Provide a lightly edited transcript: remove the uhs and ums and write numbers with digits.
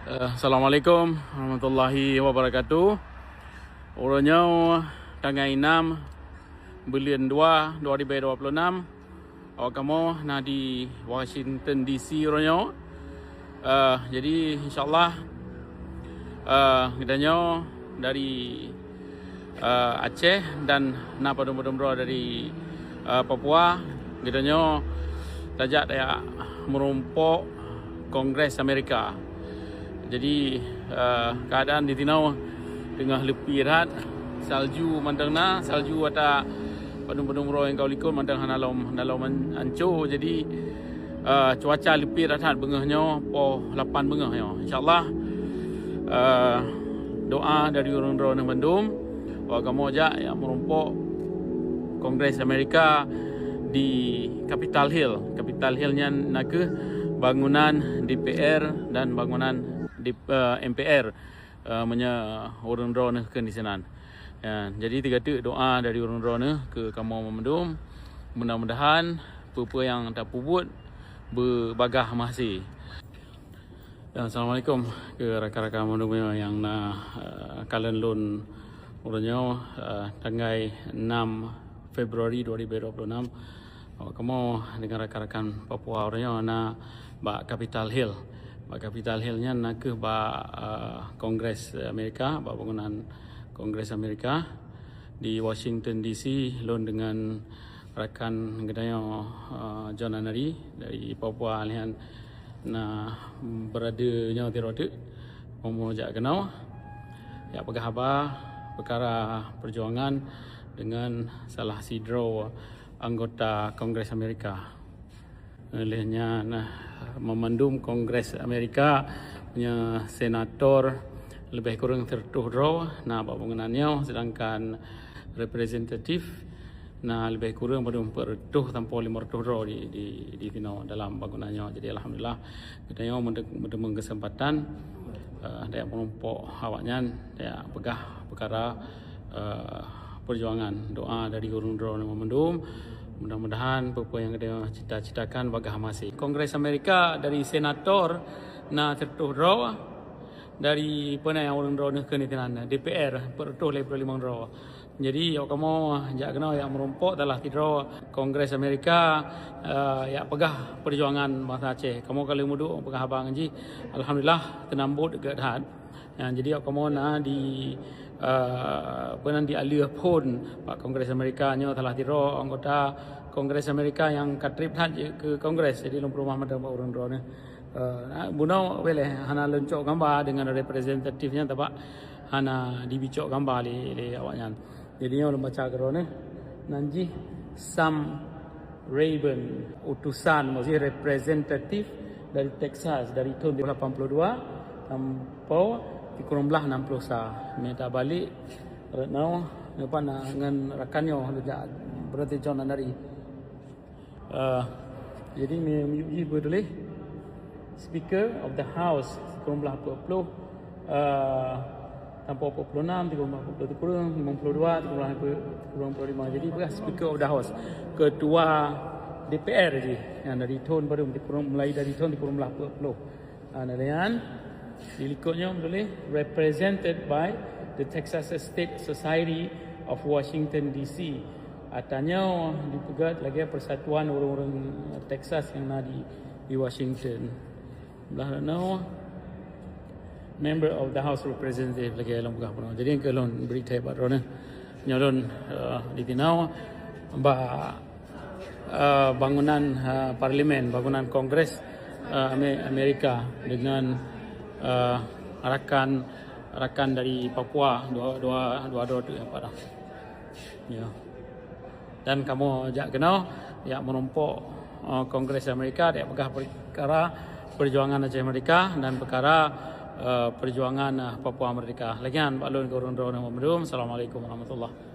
Assalamualaikum warahmatullahi wabarakatuh. Orangnya tanggal 6 bulan 2 2026. Awak kamu nah di Washington DC orangnya. Jadi insyaallah kitanya dari Aceh dan na padum-padum dari Papua kitanya tajak dia merompok Kongres Amerika. Jadi keadaan di Tinau tengah lepi erat, salju mandangna, salju ada padum-padum yang kau likut mandang dalam ancur. Jadi cuaca lepi erat bengahnya po 8 bengahnya. Insyaallah doa dari orang-orang yang Bandung kamu aja yang merompok Kongres Amerika di Capitol Hill. Capitol Hillnya naga bangunan DPR dan bangunan di MPR orang-orang ke di sana. Ya, jadi tiga doa dari orang-orang ke kamu memendum. Mudah-mudahan apa yang tak pubut berbagah masih. Ya, Assalamualaikum ke rakan-rakan memendum yang kalian lun orangnya tanggal 6 Februari 2026. Kamu dengan rakan-rakan Papua orangnya Capitol Hill. Capitol Hillnya nak ke Kongres Amerika, bangunan Kongres Amerika di Washington DC lon dengan rakan gedanya John Anari dari Papua alian beradanya tirote memojak kenal ya pegah perkara perjuangan dengan salah sidro anggota Kongres Amerika. Olehnya memandum Kongres Amerika punya senator lebih kurang 30 draw bangunannya, sedangkan representatif lebih kurang pada 40 tanpa 50 draw di Tinau dalam bangunannya. Jadi alhamdulillah kita mendengar kesempatan dia menumpuk awaknya dia pegah perkara perjuangan doa dari guru draw memandum. Mudah-mudahan apa yang dia cita-citakan bagah masih. Kongres Amerika dari senator tertuh draw dari pernah yang orang draw ke nitinan DPR pertuh 55 draw. Jadi kamu jak kenal yang merompok telah draw Kongres Amerika ya pegah perjuangan bangsa Aceh. Kamu kalau mudu pegah abang ji alhamdulillah tenambut dekat had. Jadi kamu di pernah dialih pun Pak Kongres Amerika nya telah diro anggota Kongres Amerika yang katrip ke Kongres. Jadi lom rumah madam orang drone bunau boleh hana lencok gambar dengan representatifnya tapak hana dibicok gambar le awaknya. Jadi nya lom baca drone nanji Sam Rayburn utusan masih representatif dari Texas dari tahun 82 sampai kurang belah 60 sah minta balik now depan dengan rakannya berarti John Anari. Jadi mi boleh Speaker of the House kurang belah 40 tanpa 46 kurang 52 kurang 55. Jadi beras Speaker of the House, ketua DPR je yang dari tahun baru mulai dari tahun kurang belah 40. Dan dilikutnya boleh represented by the Texas State Society of Washington DC. Artinya dipegat lagi persatuan orang-orang Texas yang ada di Washington. Belah now member of the House Representative lagi dalam pegah pun. Jadi kalau berita hebat orang nyalon di Tinau bangunan parlimen, bangunan Kongres Amerika dengan rakan dari Papua dua tu apa dah. Ya. Dan kamu jak kenal yang merompok Kongres Amerika dia pegah perkara perjuangan Aceh Merdeka dan perkara perjuangan Papua Merdeka. Lagian Pak Lun Gurun Drone Assalamualaikum warahmatullahi